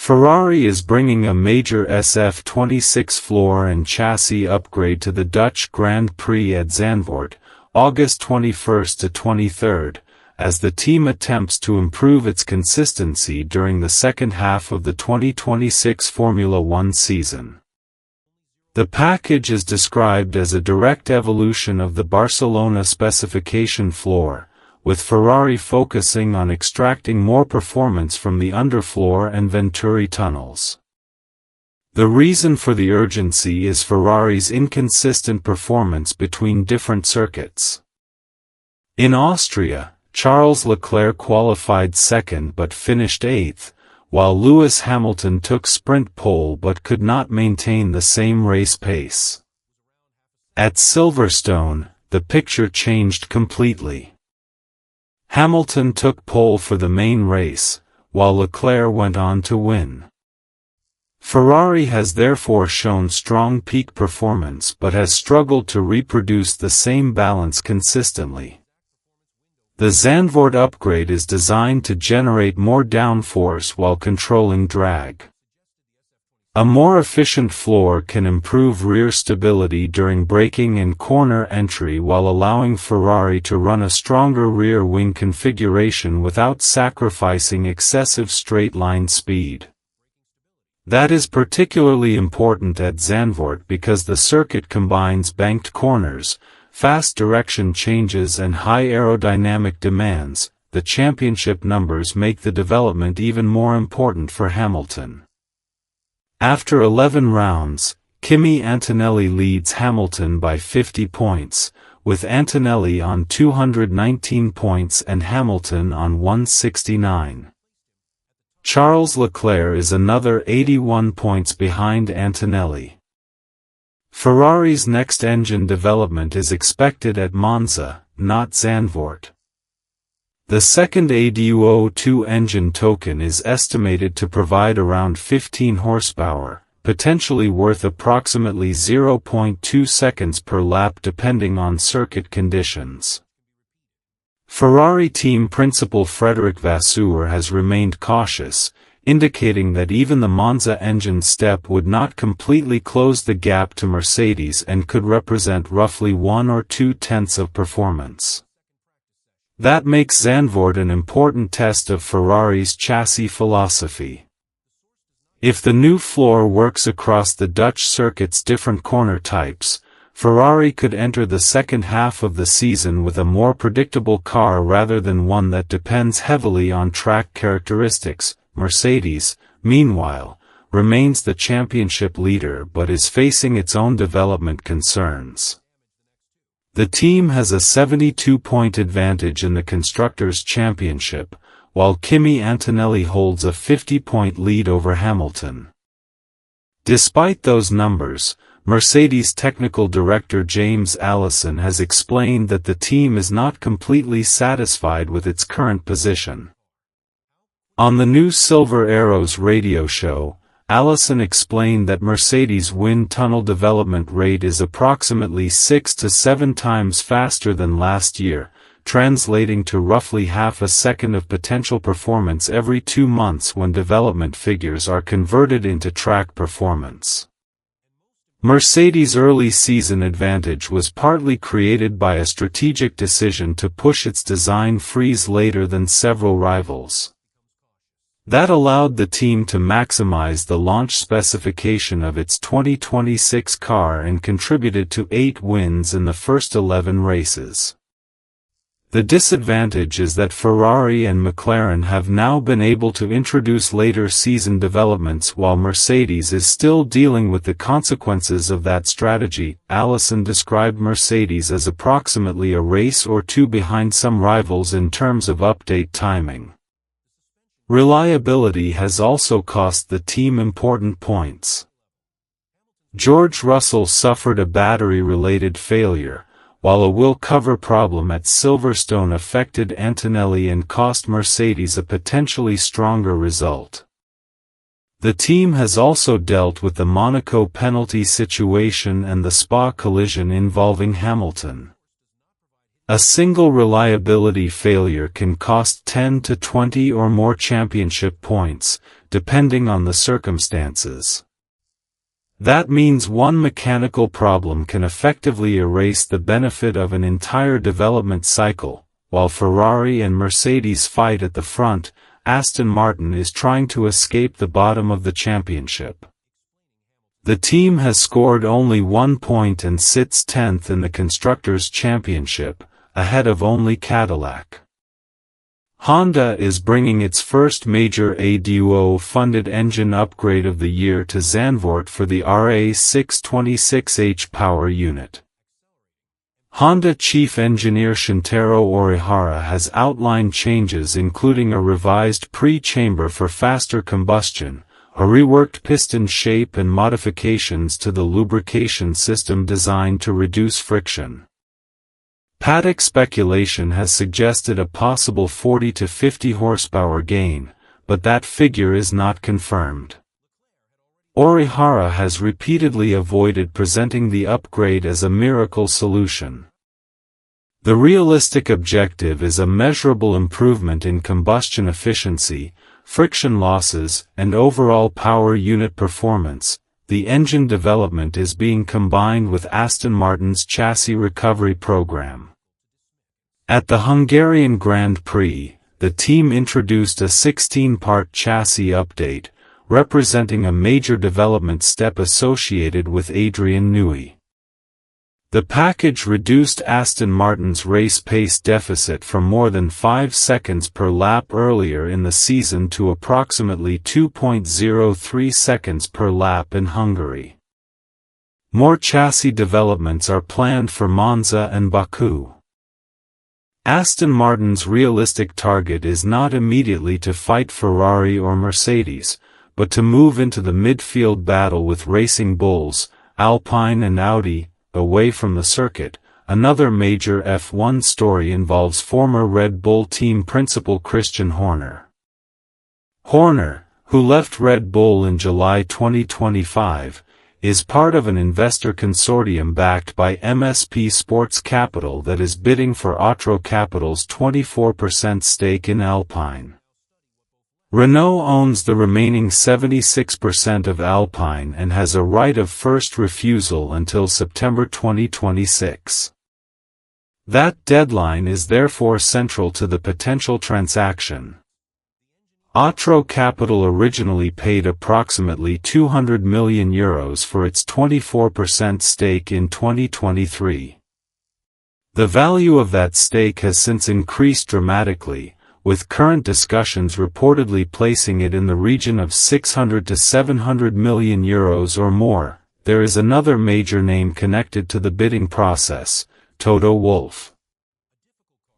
Ferrari is bringing a major SF26 floor and chassis upgrade to the Dutch Grand Prix at Zandvoort, August 21 to 23, as the team attempts to improve its consistency during the second half of the 2026 Formula One season. The package is described as a direct evolution of the Barcelona specification floor, with Ferrari focusing on extracting more performance from the underfloor and Venturi tunnels. The reason for the urgency is Ferrari's inconsistent performance between different circuits. In Austria, Charles Leclerc qualified second but finished 8th, while Lewis Hamilton took sprint pole but could not maintain the same race pace. At Silverstone, the picture changed completely. Hamilton took pole for the main race, while Leclerc went on to win. Ferrari has therefore shown strong peak performance but has struggled to reproduce the same balance consistently. The Zandvoort upgrade is designed to generate more downforce while controlling drag. A more efficient floor can improve rear stability during braking and corner entry while allowing Ferrari to run a stronger rear wing configuration without sacrificing excessive straight-line speed. That is particularly important at Zandvoort because the circuit combines banked corners, fast direction changes and high aerodynamic demands. The championship numbers make the development even more important for Hamilton. After 11 rounds, Kimi Antonelli leads Hamilton by 50 points, with Antonelli on 219 points and Hamilton on 169. Charles Leclerc is another 81 points behind Antonelli. Ferrari's next engine development is expected at Monza, not Zandvoort. The second ADU02 engine token is estimated to provide around 15 horsepower, potentially worth approximately 0.2 seconds per lap depending on circuit conditions. Ferrari team principal Frédéric Vasseur has remained cautious, indicating that even the Monza engine step would not completely close the gap to Mercedes and could represent roughly 1 or 2 tenths of performance. That makes Zandvoort an important test of Ferrari's chassis philosophy. If the new floor works across the Dutch circuit's different corner types, Ferrari could enter the second half of the season with a more predictable car rather than one that depends heavily on track characteristics. Mercedes, meanwhile, remains the championship leader but is facing its own development concerns. The team has a 72-point advantage in the Constructors' Championship, while Kimi Antonelli holds a 50-point lead over Hamilton. Despite those numbers, Mercedes technical director James Allison has explained that the team is not completely satisfied with its current position. On the new Silver Arrows radio show, Allison explained that Mercedes' wind tunnel development rate is approximately 6 to 7 times faster than last year, translating to roughly half a second of potential performance every 2 months when development figures are converted into track performance. Mercedes' early season advantage was partly created by a strategic decision to push its design freeze later than several rivals. That allowed the team to maximize the launch specification of its 2026 car and contributed to 8 wins in the first 11 races. The disadvantage is that Ferrari and McLaren have now been able to introduce later season developments while Mercedes is still dealing with the consequences of that strategy. Allison described Mercedes as approximately a race or 2 behind some rivals in terms of update timing. Reliability has also cost the team important points. George Russell suffered a battery-related failure, while a wheel cover problem at Silverstone affected Antonelli and cost Mercedes a potentially stronger result. The team has also dealt with the Monaco penalty situation and the Spa collision involving Hamilton. A single reliability failure can cost 10 to 20 or more championship points, depending on the circumstances. That means one mechanical problem can effectively erase the benefit of an entire development cycle. While Ferrari and Mercedes fight at the front, Aston Martin is trying to escape the bottom of the championship. The team has scored only 1 point and sits 10th in the Constructors' Championship, ahead of only Cadillac. Honda is bringing its first major ADUO-funded engine upgrade of the year to Zandvoort for the RA626H power unit. Honda chief engineer Shintaro Orihara has outlined changes including a revised pre-chamber for faster combustion, a reworked piston shape and modifications to the lubrication system designed to reduce friction. Paddock speculation has suggested a possible 40 to 50 horsepower gain, but that figure is not confirmed. Orihara has repeatedly avoided presenting the upgrade as a miracle solution. The realistic objective is a measurable improvement in combustion efficiency, friction losses, and overall power unit performance. The engine development is being combined with Aston Martin's chassis recovery program. At the Hungarian Grand Prix, the team introduced a 16-part chassis update, representing a major development step associated with Adrian Newey. The package reduced Aston Martin's race pace deficit from more than 5 seconds per lap earlier in the season to approximately 2.03 seconds per lap in Hungary. More chassis developments are planned for Monza and Baku. Aston Martin's realistic target is not immediately to fight Ferrari or Mercedes, but to move into the midfield battle with racing bulls, Alpine and Audi, away from the circuit. Another major F1 story involves former Red Bull team principal Christian Horner. Horner, who left Red Bull in July 2025, is part of an investor consortium backed by MSP Sports Capital that is bidding for Otro Capital's 24% stake in Alpine. Renault owns the remaining 76% of Alpine and has a right of first refusal until September 2026. That deadline is therefore central to the potential transaction. Otro Capital originally paid approximately €200 million for its 24% stake in 2023. The value of that stake has since increased dramatically, with current discussions reportedly placing it in the region of €600 to €700 million or more. There is another major name connected to the bidding process, Toto Wolff.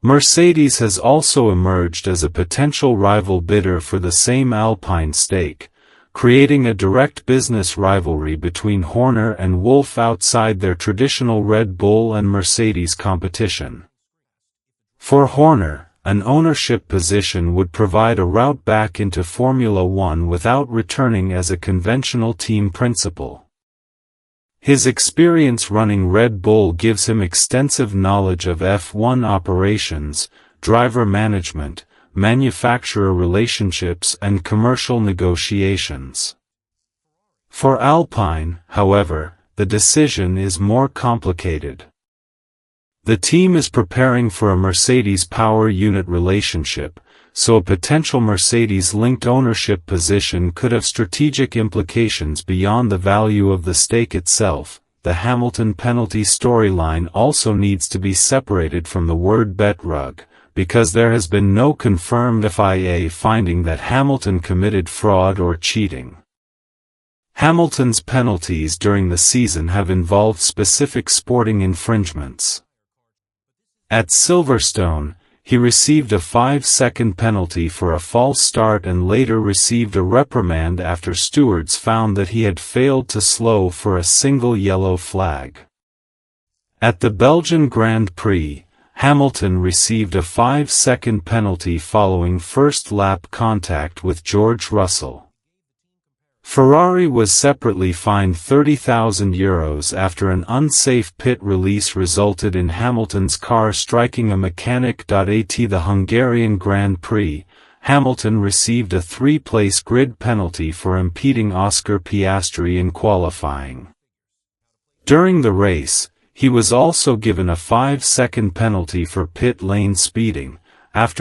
Mercedes has also emerged as a potential rival bidder for the same Alpine stake, creating a direct business rivalry between Horner and Wolff outside their traditional Red Bull and Mercedes competition. For Horner, an ownership position would provide a route back into Formula One without returning as a conventional team principal. His experience running Red Bull gives him extensive knowledge of F1 operations, driver management, manufacturer relationships and commercial negotiations. For Alpine, however, the decision is more complicated. The team is preparing for a Mercedes power unit relationship, so a potential Mercedes-linked ownership position could have strategic implications beyond the value of the stake itself. The Hamilton penalty storyline also needs to be separated from the word betrug, because there has been no confirmed FIA finding that Hamilton committed fraud or cheating. Hamilton's penalties during the season have involved specific sporting infringements. At Silverstone, he received a 5-second penalty for a false start and later received a reprimand after stewards found that he had failed to slow for a single yellow flag. At the Belgian Grand Prix, Hamilton received a 5-second penalty following first-lap contact with George Russell. Ferrari was separately fined €30,000 after an unsafe pit release resulted in Hamilton's car striking a mechanic. At the Hungarian Grand Prix, Hamilton received a 3-place grid penalty for impeding Oscar Piastri in qualifying. During the race, he was also given a 5-second penalty for pit lane speeding, after